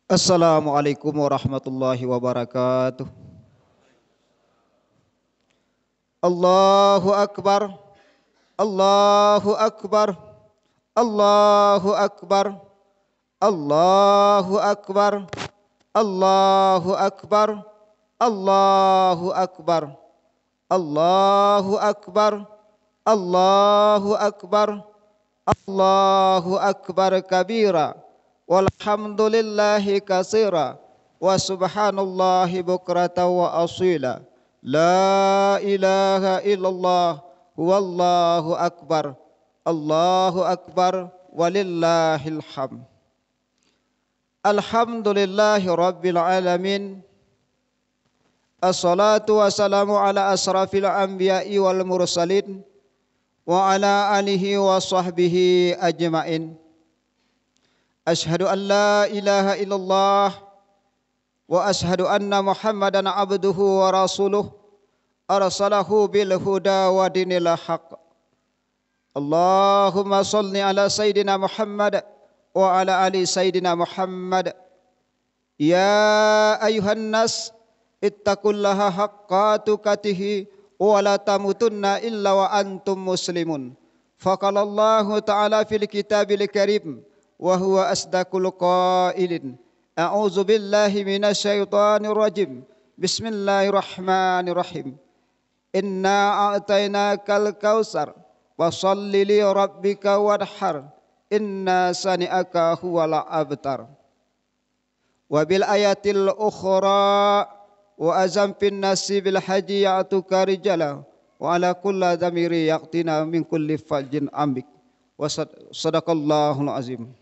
Assalamualaikum warahmatullahi wabarakatuh. Allahu Akbar, Allahu Akbar, Allahu Akbar, Allahu Akbar, Allahu Akbar, Allahu Akbar, Allahu Akbar, Allahu Akbar, Allahu Akbar kabira. Walhamdulillahi katsira wa subhanallahi bukratan wa asila. La ilaha illallah wallahu akbar. Allahu akbar walillahil hamd. Alhamdulillahi rabbil alamin. Assalatu wassalamu ala asrafil anbiya'i wal mursalin wa ala alihi wa sahbihi ajma'in. Ashhadu an la ilaha illallah wa ashhadu anna Muhammadan abduhu wa rasuluh arsalahu bil huda wa dinil haqq. Allahumma salli ala sayyidina Muhammad wa ala ali sayyidina Muhammad. Ya ayuhan nas ittaqullaha haqqa tuqatih wa la tamutunna illa wa antum muslimun. Faqala Allah ta'ala fil kitabil karim wa huwa asdaqul qailin. A'udzu billahi minasyaitonir rajim. Bismillahirrahmanirrahim. Inna a'tainakal kautsar fasholli li rabbika wadhar. Inna sani'aka huwal abtar. Wa bil ayatil ukhra wa azam fin nasi bil haji ya'tuka rijala wa ala kulli dhamiri yaqtina min kulli fajin ambik. Wa sadaqallahul azim.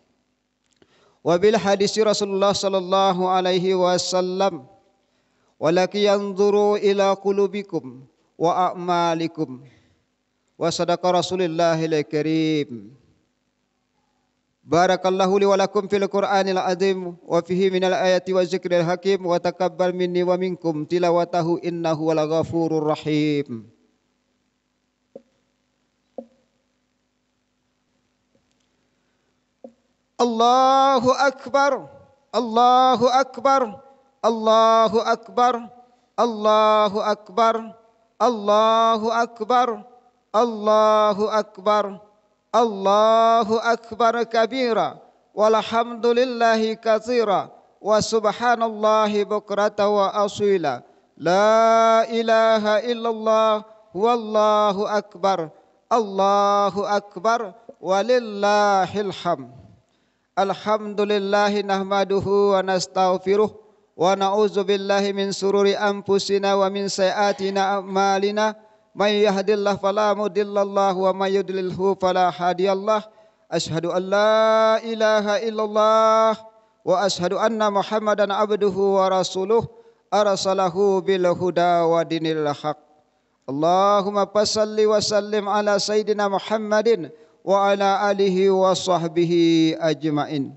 Wa bil hadisi Rasulullah sallallahu alaihi wasallam walaki yanzuru ila qulubikum wa a'malikum. Wa sadaqa Rasulillahil karim. Barakallahu li wa lakum fil Qur'anil azim wa fihi minal ayati wa zikril hakim wa taqabbal minni wa minkum tilawatahu innahu wal ghafurur rahim. Allahu Akbar, Allahu Akbar, Allahu Akbar, Allahu Akbar, Allahu Akbar, Allahu Akbar, Allahu Akbar kabira. Walhamdulillahi katsira wa subhanallahi bukratan wa asila. La ilaha illallah wallahu akbar. Allahu akbar walillahil hamd. Alhamdulillahi nahmaduhu wa nastaghfiruh wa na'udzu billahi min sururi anfusina wa min sayyiatina a'malina. May yahdihillahu fala mudhillalahu wa may yudlilhu fala hadiyalah. Asyhadu an la ilaha illallah wa asyhadu anna Muhammadan abduhu wa rasuluh arsalahu bil huda wa dinil haqq. Allahumma salli wa sallim ala sayyidina Muhammadin wa ala alihi wa sahbihi ajma'in.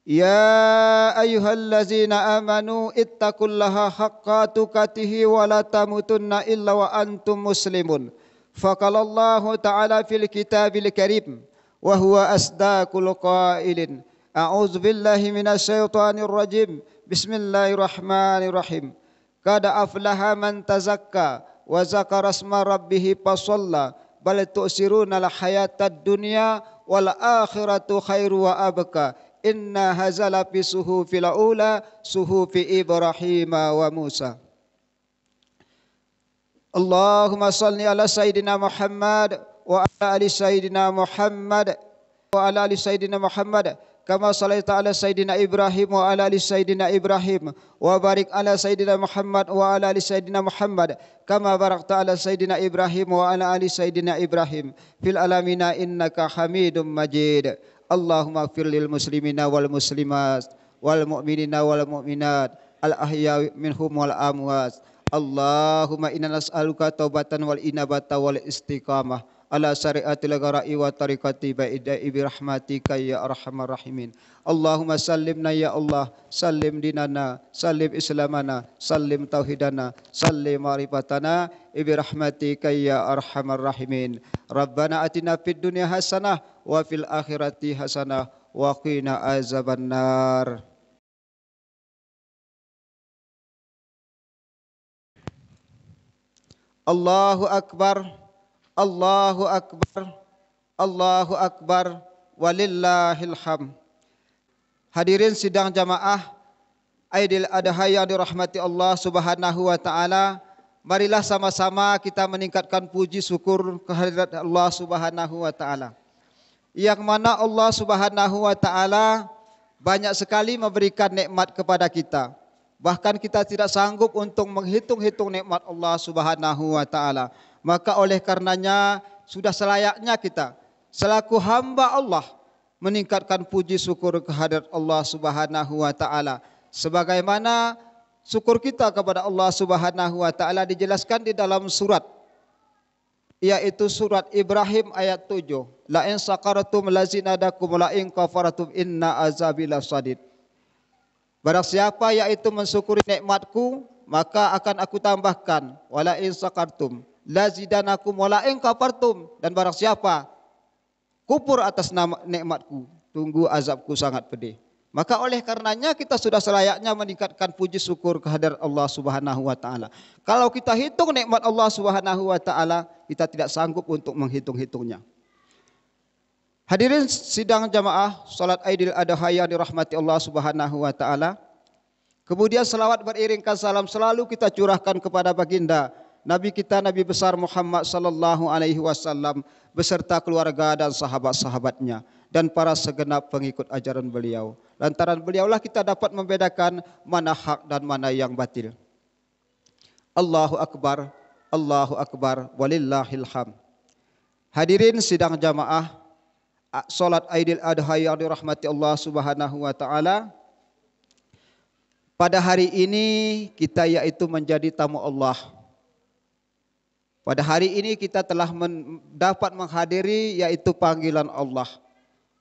Ya ayyuhallazina amanu ittaqullaha haqqa tuqatih wa la tamutunna illa wa antum muslimun. Faqala Allah ta'ala fil kitabil karim wa huwa asdaqul qailin. A'udzu billahi minasyaitonir rajim. Bismillahirrahmanirrahim. Qad aflaha man tazakka wa zakara asma rabbih fasalla. Bal tu'siruna al-hayatad dunya wal akhiratu khairu wa abqa. Inna hazala fi suhufil ula suhufi Ibrahim wa Musa. Allahumma salli ala sayyidina Muhammad wa ala ali sayyidina Muhammad wa ala ali sayyidina Muhammad kama sallaita ala sayyidina Ibrahim wa ala ali sayyidina Ibrahim wa barik ala sayyidina Muhammad wa ala ali sayyidina Muhammad kama barakta ala sayyidina Ibrahim wa ala ali sayyidina Ibrahim fil alamina innaka Hamidum Majid. Allahumma ighfir lil muslimina wal muslimat wal mu'minina wal mu'minat al ahya minhum wal amwat. Allahumma inna nas'aluka taubatan wal inabata wal istiqamah ala syariatil ghara'i wa tariqati ba'idai bi rahmatika ya arhamar rahimin. Allahumma sallimna ya Allah, sallim dinana, sallim islamana, sallim tauhidana, sallim ma'rifatana bi rahmatika ya arhamar rahimin. Rabbana atina fid dunya hasanah wa fil akhirati hasanah wa qina azabannar. Allahu akbar, Allahu akbar, Allahu akbar, walillahil hamd. Hadirin sidang jamaah Aidil Adha yang dirahmati Allah Subhanahu wa taala, marilah sama-sama kita meningkatkan puji syukur kehadirat Allah Subhanahu wa taala. Yang mana Allah Subhanahu wa taala banyak sekali memberikan nikmat kepada kita. Bahkan kita tidak sanggup untuk menghitung-hitung nikmat Allah Subhanahu wa taala. Maka oleh karenanya sudah selayaknya kita selaku hamba Allah meningkatkan puji syukur kehadirat Allah Subhanahu wa taala. Sebagaimana syukur kita kepada Allah Subhanahu wa taala dijelaskan di dalam surat, yaitu surat Ibrahim ayat 7. La in saqaratum lazinadakum la in kafaratum inna azabi lasadid. Barang siapa yaitu mensyukuri nikmatku, maka akan aku tambahkan. Wala in sakartum lazidanakum wala in kafartum. Dan barang siapa kufur atas nikmatku, tunggu azabku sangat pedih. Maka oleh karenanya kita sudah selayaknya meningkatkan puji syukur kehadirat Allah Subhanahu wa taala. Kalau kita hitung nikmat Allah Subhanahu wa taala, kita tidak sanggup untuk menghitung-hitungnya. Hadirin sidang jamaah salat Aidil Adha yang dirahmati Allah Subhanahu wa taala. Kemudian selawat beriringkan salam selalu kita curahkan kepada baginda Nabi kita Nabi besar Muhammad sallallahu alaihi wasallam beserta keluarga dan sahabat-sahabatnya dan para segenap pengikut ajaran beliau. Lantaran beliaulah kita dapat membedakan mana hak dan mana yang batil. Allahu akbar, Allahu akbar, walillahil hamd. Hadirin sidang jamaah salat Aidil Adha yang dirahmati Allah Subhanahu wa taala. Pada hari ini kita yaitu menjadi tamu Allah. Pada hari ini kita telah dapat menghadiri yaitu panggilan Allah.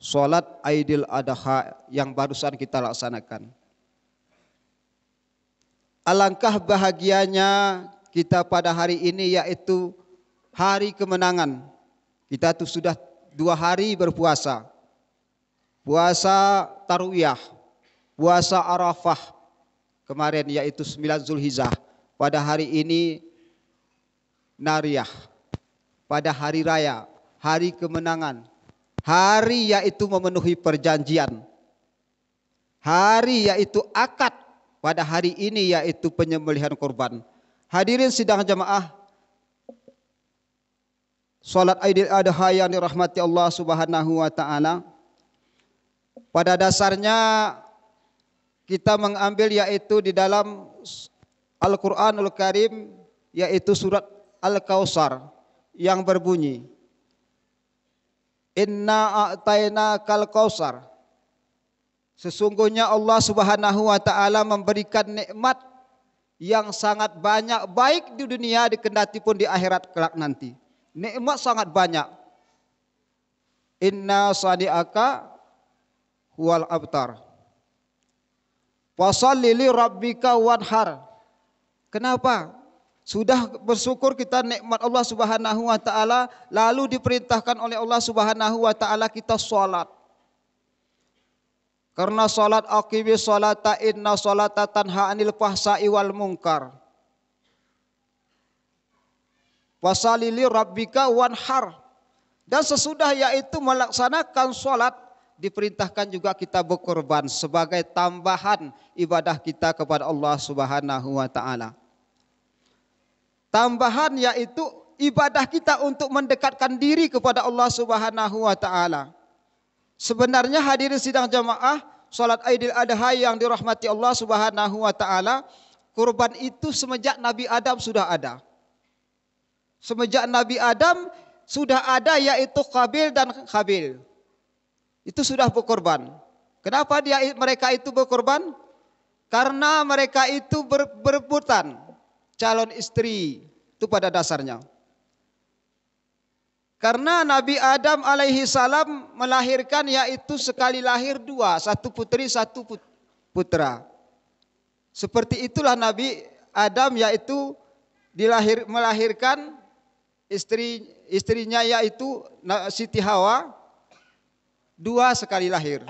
Salat Aidil Adha yang barusan kita laksanakan. Alangkah bahagianya kita pada hari ini yaitu hari kemenangan. Kita tuh sudah 2 hari berpuasa. Puasa Tarwiyah, puasa Arafah kemarin yaitu 9 Zulhijjah. Pada hari ini Nariyah, pada hari raya, hari kemenangan. Hari yaitu memenuhi perjanjian. Hari yaitu akad. Pada hari ini yaitu penyembelihan korban. Hadirin sidang jamaah salat Aidil Adha yang dirahmati Allah Subhanahu wa taala. Pada dasarnya kita mengambil yaitu di dalam Al-Qur'anul Karim yaitu surat Al-Kautsar yang berbunyi Inna a'tainakal kautsar. Sesungguhnya Allah Subhanahu wa taala memberikan nikmat yang sangat banyak baik di dunia dikendati pun di akhirat kelak nanti. Nikmat sangat banyak. Inna sadi'aka huwal abtar. Washolli li rabbika wanhar. Kenapa? Sudah bersyukur kita nikmat Allah Subhanahu wa taala, lalu diperintahkan oleh Allah Subhanahu wa taala kita salat. Karena salat aqimis salata inna salata tanha 'anil fahsai wal munkar. Washolli li rabbika wanhar. Dan sesudah yaitu melaksanakan salat diperintahkan juga kita berkorban sebagai tambahan ibadah kita kepada Allah Subhanahu wa taala. Tambahan yaitu ibadah kita untuk mendekatkan diri kepada Allah Subhanahu wa taala. Sebenarnya hadirin sidang jamaah salat Aidil Adha yang dirahmati Allah Subhanahu wa taala, kurban itu semenjak Nabi Adam sudah ada. Semenjak Nabi Adam sudah ada yaitu Qabil dan Habil. Itu sudah berkorban. Kenapa mereka itu berkorban? Karena mereka itu berebutan calon istri, itu pada dasarnya. Karena Nabi Adam alaihi salam melahirkan yaitu sekali lahir 2, satu putri satu putra. Seperti itulah Nabi Adam yaitu melahirkan istrinya yaitu Siti Hawa 2 sekali lahir.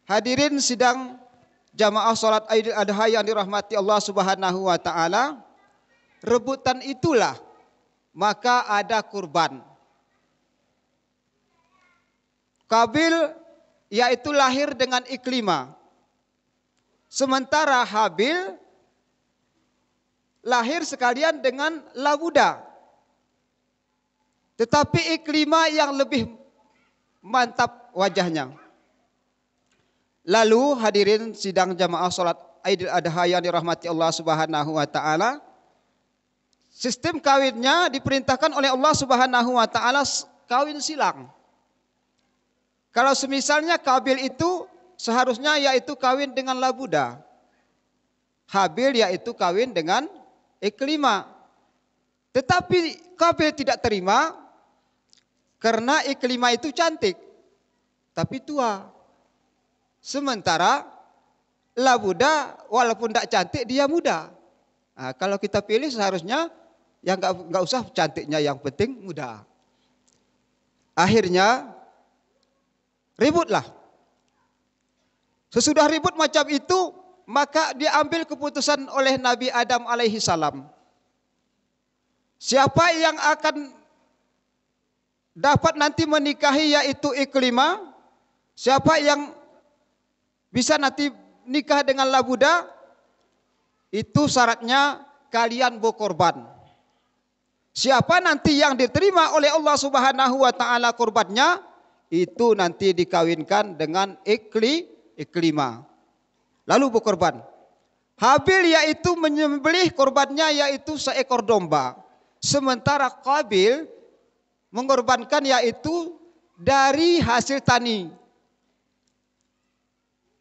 Hadirin sidang jamaah salat Idul Adha yang dirahmati Allah Subhanahu wa taala, rebutan itulah maka ada kurban. Kabil yaitu lahir dengan Iklimah. Sementara Habil lahir sekalian dengan Labuda. Tetapi Iklimah yang lebih mantap wajahnya. Lalu hadirin sidang jamaah salat Idul Adha yang dirahmati Allah Subhanahu wa taala, sistem kawinnya diperintahkan oleh Allah Subhanahu wa taala kawin silang. Kalau semisalnya Kabil itu seharusnya yaitu kawin dengan Labuda. Habil yaitu kawin dengan Iklimah. Tetapi Kabil tidak terima karena Iklimah itu cantik tapi tua. Sementara Labuda walaupun tidak cantik dia muda. Nah, kalau kita pilih seharusnya yang nggak usah cantiknya, yang penting muda. Akhirnya ributlah. Sesudah ribut macam itu, maka diambil keputusan oleh Nabi Adam alaihi salam. Siapa yang akan dapat nanti menikahi yaitu Iklimah, siapa yang bisa nanti nikah dengan Labuda, itu syaratnya kalian berkorban. Siapa nanti yang diterima oleh Allah Subhanahu wa taala korbannya, itu nanti dikawinkan dengan Iklimah. Lalu berkorban. Habil yaitu menyembelih korbannya yaitu seekor domba. Sementara Qabil mengorbankan yaitu dari hasil tani.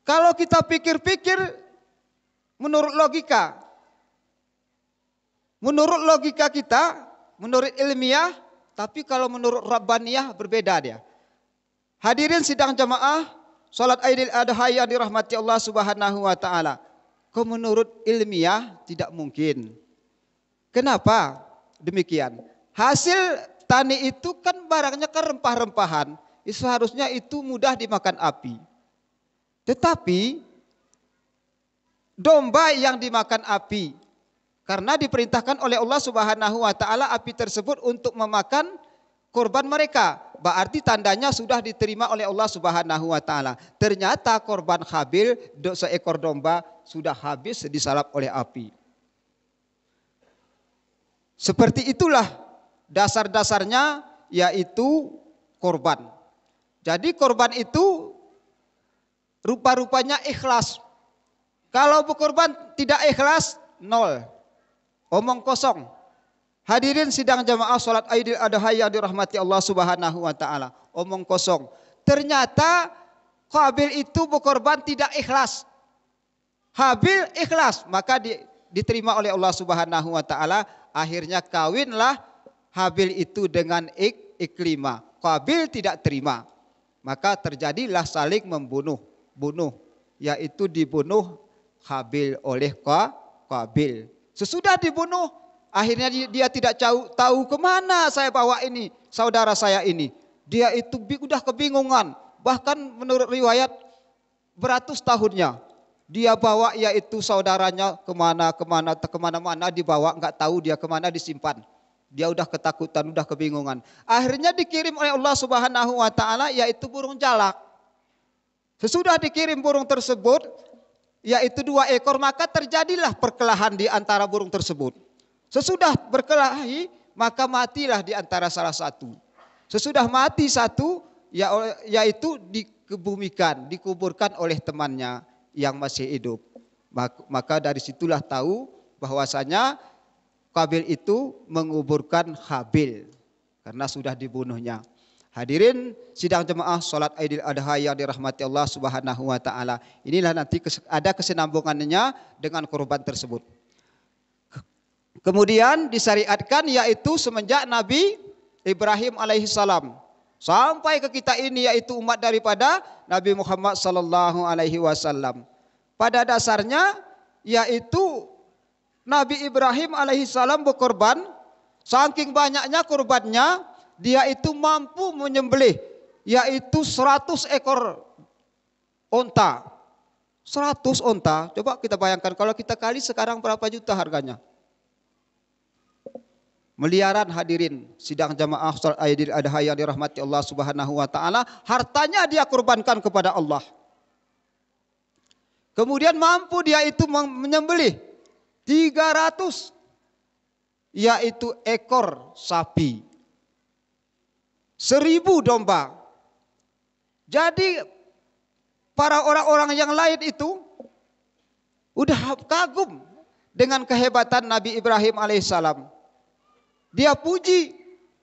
Kalau kita pikir-pikir menurut logika kita, menurut ilmiah, tapi kalau menurut Rabbaniyah berbeda dia. Hadirin sidang jamaah salat Idul Adha yang dirahmati Allah Subhanahu wa taala. Kau menurut ilmiah tidak mungkin. Kenapa demikian? Hasil tani itu kan barangnya kan rempah-rempahan. Seharusnya itu mudah dimakan api. Tetapi domba yang dimakan api karena diperintahkan oleh Allah Subhanahu wa taala api tersebut untuk memakan korban mereka. Berarti tandanya sudah diterima oleh Allah Subhanahu wa taala. Ternyata korban Habil seekor domba sudah habis disalap oleh api. Seperti itulah dasar-dasarnya yaitu korban. Jadi korban itu rupa-rupanya ikhlas. Kalau berkorban tidak ikhlas, nol. Omong kosong. Hadirin sidang jamaah salat Idul Adha yang dirahmati Allah Subhanahu wa taala. Omong kosong. Ternyata Qabil itu berkorban tidak ikhlas. Habil ikhlas, maka diterima oleh Allah Subhanahu wa taala. Akhirnya kawinlah Habil itu dengan Iklimah. Qabil tidak terima. Maka terjadilah saling bunuh, yaitu dibunuh Habil oleh Qabil. Sesudah dibunuh, akhirnya dia tidak tahu kemana saya bawa ini, saudara saya ini. Dia itu udah kebingungan. Bahkan menurut riwayat beratus tahunnya. Dia bawa yaitu saudaranya kemana-mana dibawa, nggak tahu dia kemana disimpan. Dia udah ketakutan, udah kebingungan. Akhirnya dikirim oleh Allah Subhanahu wa taala yaitu burung jalak. Sesudah dikirim burung tersebut, yaitu 2 ekor, maka terjadilah perkelahan di antara burung tersebut. Sesudah berkelahi, maka matilah di antara salah satu. Sesudah mati satu, yaitu dikebumikan, dikuburkan oleh temannya yang masih hidup. Maka dari situlah tahu bahwasanya Qabil itu menguburkan Habil karena sudah dibunuhnya. Hadirin sidang jemaah salat Idul Adha yang dirahmati Allah Subhanahu wa taala. Inilah nanti ada kesinambungannya dengan korban tersebut. Kemudian disyariatkan yaitu semenjak Nabi Ibrahim alaihissalam sampai ke kita ini yaitu umat daripada Nabi Muhammad sallallahu alaihi wasallam. Pada dasarnya yaitu Nabi Ibrahim alaihissalam berkorban, saking banyaknya korbannya dia itu mampu menyembelih yaitu 100 ekor onta. 100 onta, coba kita bayangkan kalau kita kali sekarang berapa juta harganya. Miliaran hadirin sidang jamaah salat Idul Adha yang dirahmati Allah Subhanahu wa taala, hartanya dia kurbankan kepada Allah. Kemudian mampu dia itu menyembelih 300 yaitu ekor sapi. 1000 domba. Jadi para orang-orang yang lain itu udah kagum dengan kehebatan Nabi Ibrahim alaihissalam. Dia puji,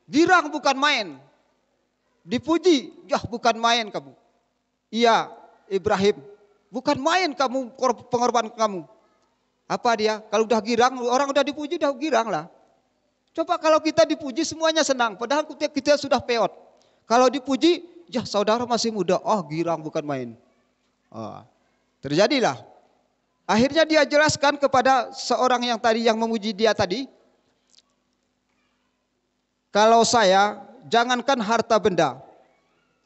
girang bukan main. Dipuji, ya bukan main kamu. Iya Ibrahim, bukan main kamu pengorbanan kamu. Apa dia? Kalau udah girang, orang udah dipuji udah girang lah. Coba kalau kita dipuji semuanya senang, padahal kita sudah peot. Kalau dipuji, ya saudara masih muda, oh girang bukan main. Oh, terjadilah. Akhirnya dia jelaskan kepada seorang yang tadi yang memuji dia tadi, kalau saya, jangankan harta benda,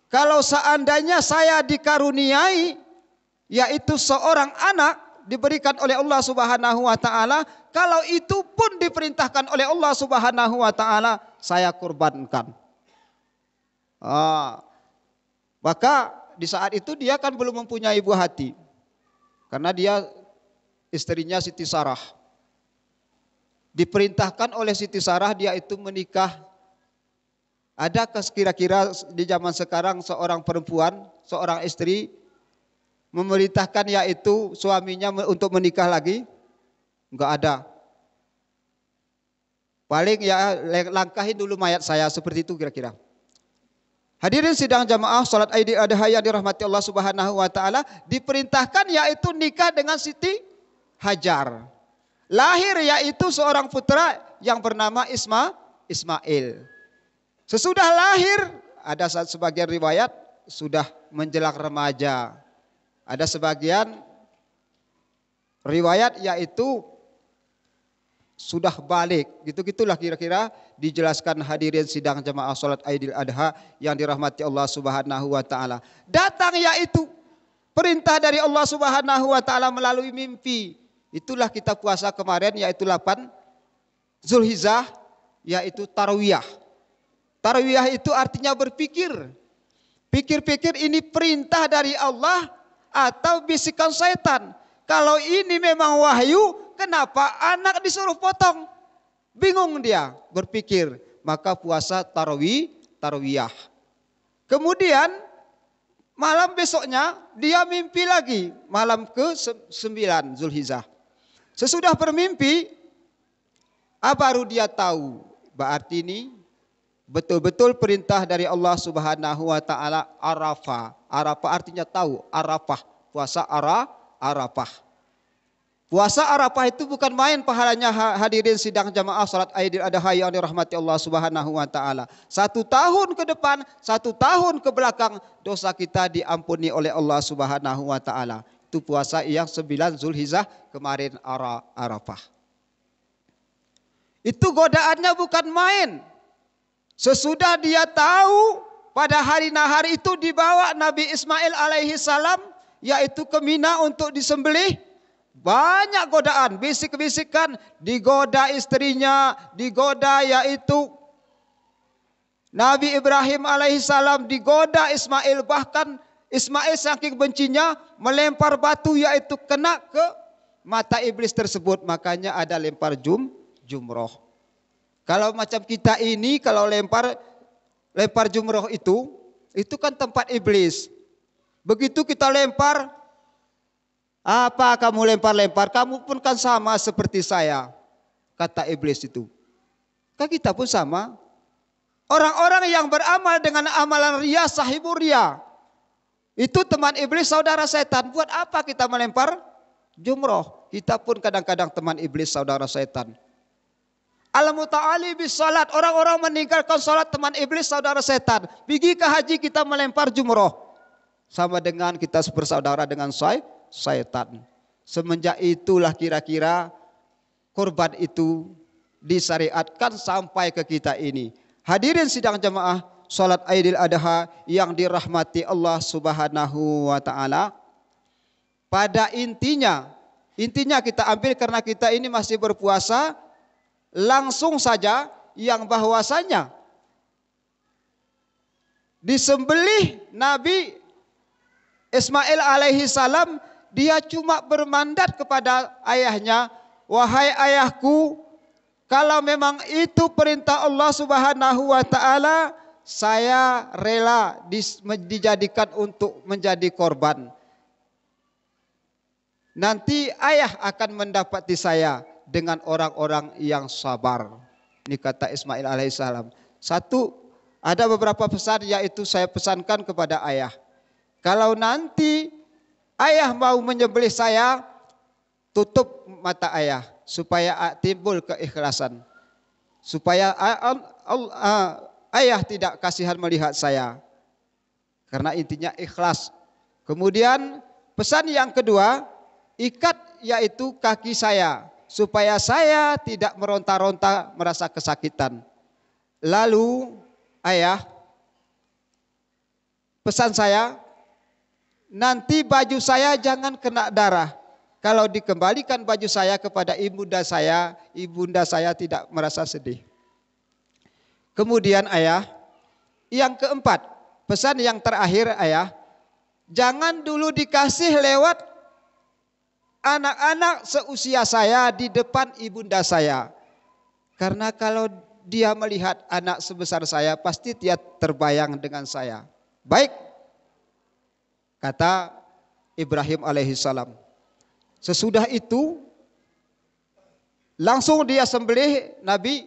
kalau seandainya saya dikaruniai, yaitu seorang anak diberikan oleh Allah Subhanahu wa taala, kalau itu pun diperintahkan oleh Allah Subhanahu wa taala, saya kurbankan. Maka di saat itu dia kan belum mempunyai buah hati, karena dia istrinya Siti Sarah. Diperintahkan oleh Siti Sarah dia itu menikah. Ada kira-kira di zaman sekarang seorang perempuan, seorang istri memerintahkan yaitu suaminya untuk menikah lagi? Enggak ada. Paling ya langkahin dulu mayat saya, seperti itu kira-kira. Hadirin sidang jamaah salat Idul Adha yang dirahmati Allah Subhanahu wa taala, diperintahkan yaitu nikah dengan Siti Hajar. Lahir yaitu seorang putra yang bernama Ismail. Sesudah lahir, ada sebagian riwayat sudah menjelang remaja. Ada sebagian riwayat yaitu sudah balik. Gitu-gitulah kira-kira dijelaskan hadirin sidang jamaah salat Idul Adha yang dirahmati Allah Subhanahu wa taala. Datang yaitu perintah dari Allah Subhanahu wa taala melalui mimpi. Itulah kita puasa kemarin yaitu 8 Zulhijjah yaitu tarawiyah. Tarawiyah itu artinya berpikir. Pikir-pikir ini perintah dari Allah atau bisikan syaitan. Kalau ini memang wahyu, kenapa anak disuruh potong? Bingung dia berpikir. Maka puasa tarawiyah. Kemudian malam besoknya dia mimpi lagi. Malam ke-9 Zulhijjah. Sesudah bermimpi, baru dia tahu. Berarti ini betul-betul perintah dari Allah Subhanahu wa taala Arafah. Arafah artinya tahu, Arafah, puasa Arafah. Puasa Arafah itu bukan main pahalanya hadirin sidang jamaah salat Idul Adha yang dirahmati Allah Subhanahu wa taala. 1 tahun ke depan, 1 tahun ke belakang dosa kita diampuni oleh Allah Subhanahu wa taala. Itu puasa yang 9 Zulhijjah kemarin Arafah. Itu godaannya bukan main. Sesudah dia tahu pada hari nahar itu dibawa Nabi Ismail alaihi salam yaitu ke Mina untuk disembelih. Banyak godaan, bisik-bisikan, digoda istrinya, digoda yaitu Nabi Ibrahim alaihi salam, digoda Ismail, bahkan Ismail saking bencinya melempar batu yaitu kena ke mata iblis tersebut, makanya ada lempar jumroh. Kalau macam kita ini kalau lempar jumroh itu kan tempat iblis. Begitu kita lempar, apa kamu lempar-lempar, kamu pun kan sama seperti saya, kata iblis itu. Kan kita pun sama. Orang-orang yang beramal dengan amalan riya, sahibur riya, itu teman iblis, saudara setan. Buat apa kita melempar jumroh? Kita pun kadang-kadang teman iblis, saudara setan. Al-muta'ali bis salat, orang-orang meninggalkan salat teman iblis, saudara setan. Pergi ke haji kita melempar jumroh, sama dengan kita bersaudara dengan syaitan. Semenjak itulah kira-kira korban itu disyariatkan sampai ke kita ini. Hadirin sidang jamaah salat Idul Adha yang dirahmati Allah Subhanahu wa taala. Pada intinya kita ambil karena kita ini masih berpuasa, langsung saja yang bahwasanya disembelih Nabi Ismail alaihi salam, dia cuma bermandat kepada ayahnya, wahai ayahku, kalau memang itu perintah Allah Subhanahu wa taala, saya rela dijadikan untuk menjadi korban. Nanti ayah akan mendapati saya dengan orang-orang yang sabar. Ini kata Ismail alaihissalam. Satu, ada beberapa pesan yaitu saya pesankan kepada ayah. Kalau nanti ayah mau menyembelih saya, tutup mata ayah supaya timbul keikhlasan. Supaya ayah tidak kasihan melihat saya. Karena intinya ikhlas. Kemudian pesan yang kedua, ikat yaitu kaki saya supaya saya tidak meronta-ronta merasa kesakitan. Lalu ayah, pesan saya, nanti baju saya jangan kena darah. Kalau dikembalikan baju saya kepada ibunda saya tidak merasa sedih. Kemudian ayah, yang keempat, pesan yang terakhir ayah, jangan dulu dikasih lewat anak-anak seusia saya di depan ibunda saya. Karena kalau dia melihat anak sebesar saya, pasti dia terbayang dengan saya. Baik, kata Ibrahim alaihissalam. Sesudah itu, langsung dia sembelih Nabi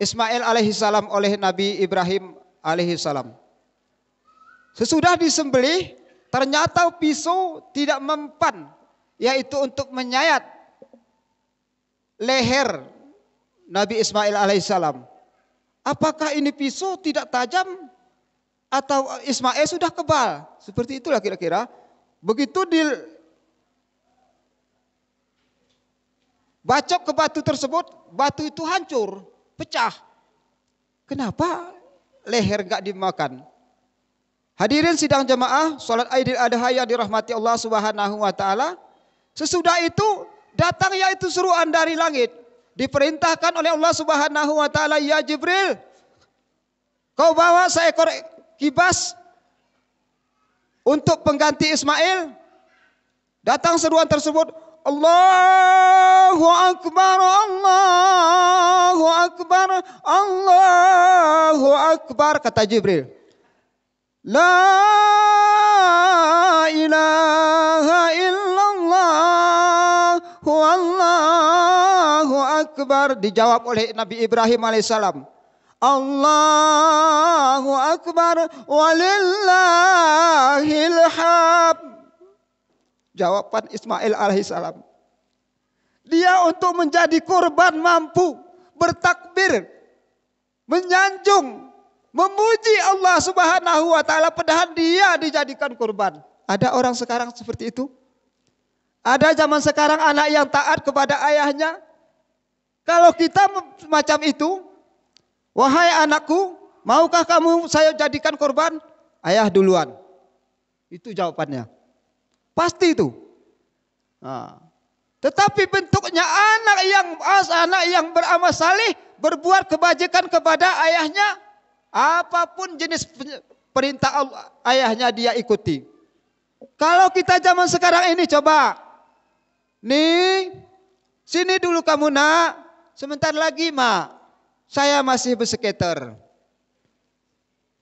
Ismail alaihissalam oleh Nabi Ibrahim alaihissalam. Sesudah disembelih, ternyata pisau tidak mempan, yaitu untuk menyayat leher Nabi Ismail alaihissalam. Apakah ini pisau tidak tajam atau Ismail sudah kebal? Seperti itulah kira-kira. Begitu bacok ke batu tersebut, batu itu hancur, pecah. Kenapa leher enggak dimakan? Hadirin sidang jemaah, salat Idul Adha yang dirahmati Allah Subhanahu wa taala. Sesudah itu datang yaitu seruan dari langit. Diperintahkan oleh Allah Subhanahu wa taala, ya Jibril, kau bawa seekor kibas untuk pengganti Ismail. Datang seruan tersebut, Allahu Akbar, Allahu Akbar, Allahu Akbar, kata Jibril. La ilaha illallah wallahu akbar. Dijawab oleh Nabi Ibrahim alaihissalam, Allahu akbar walillahil hamd. Jawaban Ismail alaihissalam. Dia untuk menjadi korban mampu bertakbir, menyanjung, memuji Allah Subhanahu wa taala padahal dia dijadikan korban. Ada orang sekarang seperti itu? Ada zaman sekarang anak yang taat kepada ayahnya? Kalau kita macam itu, wahai anakku, maukah kamu saya jadikan korban? Ayah duluan. Itu jawabannya. Pasti itu. Nah, tetapi bentuknya anak yang beramal saleh, berbuat kebajikan kepada ayahnya, apapun jenis perintah Allah, ayahnya dia ikuti. Kalau kita zaman sekarang ini coba, nih, sini dulu kamu nak, sebentar lagi mak, saya masih bersekitar.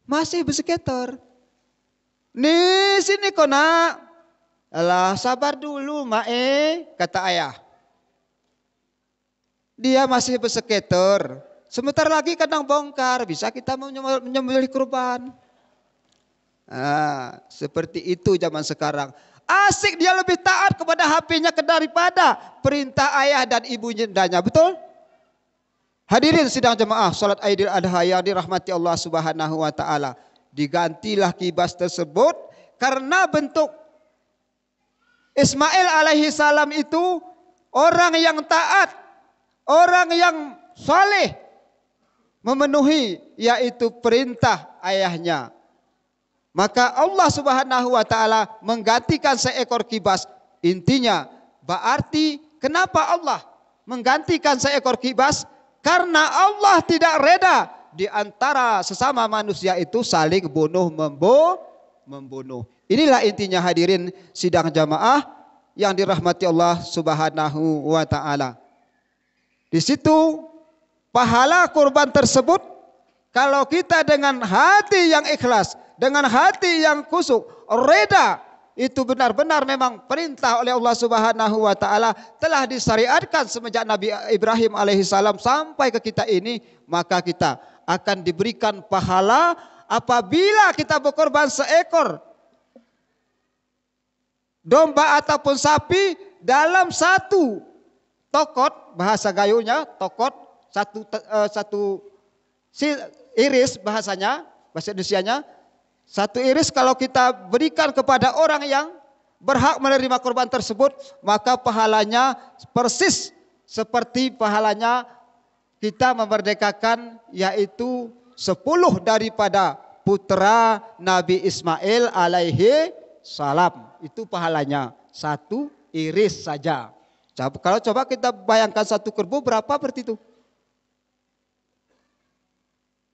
Masih bersekitar. Nih, sini kau nak. Alah, sabar dulu mak kata ayah. Dia masih bersekitar. Sebentar lagi kandang bongkar, bisa kita menyembelih kurban. Nah, seperti itu zaman sekarang. Asik dia lebih taat kepada HP-nya daripada perintah ayah dan ibundanya, betul? Hadirin sidang jemaah salat Idul Adha yang dirahmati Allah Subhanahu wa taala. Digantilah kibas tersebut karena bentuk Ismail alaihi salam itu orang yang taat, orang yang saleh. memenuhi yaitu perintah ayahnya. Maka Allah Subhanahu wa taala menggantikan seekor kibas. Intinya berarti kenapa Allah menggantikan seekor kibas? Karena Allah tidak reda di antara sesama manusia itu saling membunuh. Inilah intinya hadirin sidang jamaah yang dirahmati Allah Subhanahu wa taala. Di situ pahala kurban tersebut kalau kita dengan hati yang ikhlas, dengan hati yang kusuk, reda, itu benar-benar memang perintah oleh Allah Subhanahu wa taala, telah disyariatkan semenjak Nabi Ibrahim alaihissalam sampai ke kita ini, maka kita akan diberikan pahala apabila kita berkorban seekor domba ataupun sapi dalam satu tokot, bahasa gayunya tokot, satu iris bahasanya, bahasa Indonesianya. Satu iris kalau kita berikan kepada orang yang berhak menerima korban tersebut, maka pahalanya persis seperti pahalanya kita memerdekakan yaitu 10 daripada putra Nabi Ismail alaihi salam. Itu pahalanya satu iris saja. Kalau coba kita bayangkan satu kerbau berapa berarti itu?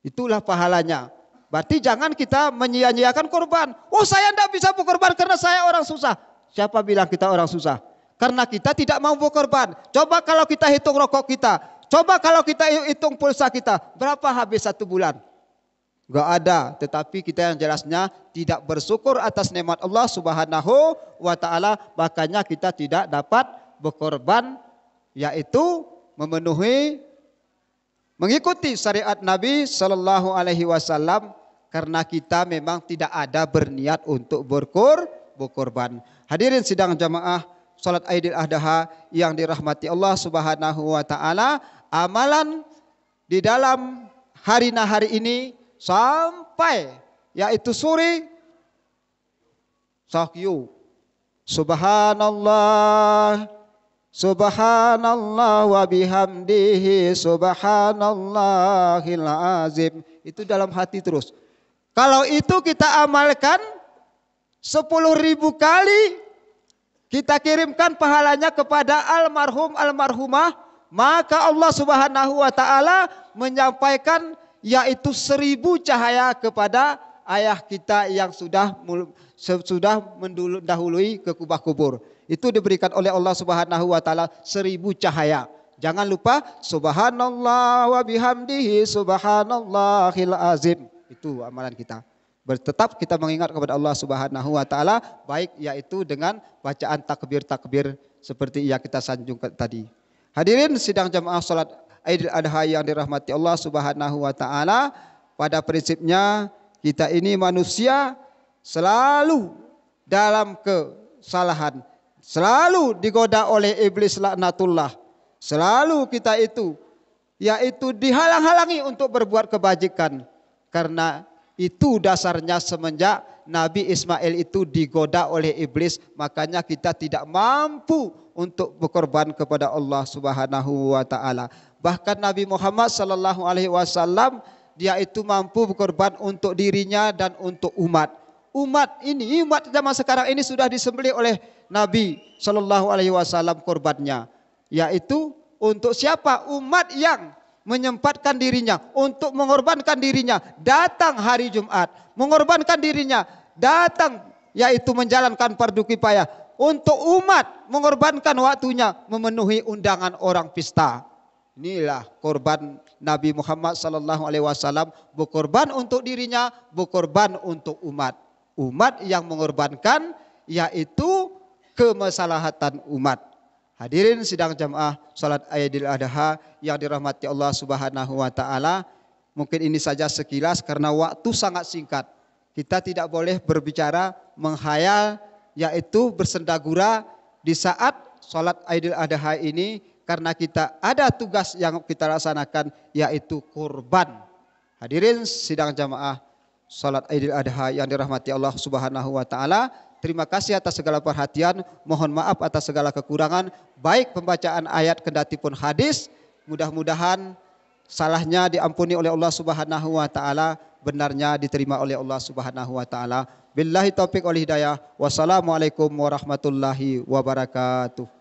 Itulah pahalanya. Berarti jangan kita menyia-nyiakan korban. Oh, saya tidak bisa berkorban karena saya orang susah. Siapa bilang kita orang susah? Karena kita tidak mau berkorban. Coba kalau kita hitung rokok kita. Coba kalau kita hitung pulsa kita. Berapa habis 1 bulan? Gak ada. Tetapi kita yang jelasnya tidak bersyukur atas nikmat Allah Subhanahu wa taala. Makanya kita tidak dapat berkorban. Yaitu mengikuti syariat Nabi Sallallahu Alaihi Wasallam. Karena kita memang tidak ada berniat untuk berkorban. Hadirin sidang jamaah salat Aidil Adha yang dirahmati Allah Subhanahu wa taala, amalan di dalam hari ini sampai yaitu sore sahyu subhanallah subhanallah wa bihamdihi subhanallahil azim, itu dalam hati terus. Kalau itu kita amalkan 10.000 kali, kita kirimkan pahalanya kepada almarhum almarhumah, maka Allah Subhanahu wa taala menyampaikan yaitu 1000 cahaya kepada ayah kita yang sudah mendahului ke kubah kubur. Itu diberikan oleh Allah Subhanahu wa taala 1000 cahaya. Jangan lupa subhanallah wa bihamdihi subhanallahil azim. Itu amalan kita. Tetap kita mengingat kepada Allah Subhanahu wa taala, baik yaitu dengan bacaan takbir-takbir seperti yang kita sanjungkan tadi. Hadirin sidang jamaah salat Aidil Adha yang dirahmati Allah Subhanahu wa taala, pada prinsipnya kita ini manusia selalu dalam kesalahan, selalu digoda oleh iblis laknatullah. Selalu kita itu yaitu dihalang-halangi untuk berbuat kebajikan. Karena itu dasarnya semenjak Nabi Ismail itu digoda oleh iblis, makanya kita tidak mampu untuk berkorban kepada Allah Subhanahu wa taala. Bahkan Nabi Muhammad sallallahu alaihi wasallam dia itu mampu berkorban untuk dirinya dan untuk umat. Umat zaman sekarang ini sudah disembelih oleh Nabi sallallahu alaihi wasallam korbannya, yaitu untuk siapa? Umat yang menyempatkan dirinya untuk mengorbankan dirinya datang hari Jumat, mengorbankan dirinya datang yaitu menjalankan fardu kifayah, untuk umat mengorbankan waktunya memenuhi undangan orang pesta. Inilah korban Nabi Muhammad sallallahu alaihi wasallam, berkorban untuk dirinya, berkorban untuk umat. Umat yang mengorbankan yaitu kemaslahatan umat. Hadirin sidang jamaah salat Aidil Adha yang dirahmati Allah Subhanahu wa taala, mungkin ini saja sekilas karena waktu sangat singkat. Kita tidak boleh berbicara menghayal yaitu bersendagura di saat salat Aidil Adha ini, karena kita ada tugas yang kita laksanakan yaitu kurban. Hadirin sidang jamaah salat Aidil Adha yang dirahmati Allah Subhanahu wa taala, terima kasih atas segala perhatian, mohon maaf atas segala kekurangan, baik pembacaan ayat kendati pun hadis. Mudah-mudahan salahnya diampuni oleh Allah Subhanahu wa taala, benarnya diterima oleh Allah Subhanahu wa taala. Billahi taufik wal hidayah. Wassalamualaikum warahmatullahi wabarakatuh.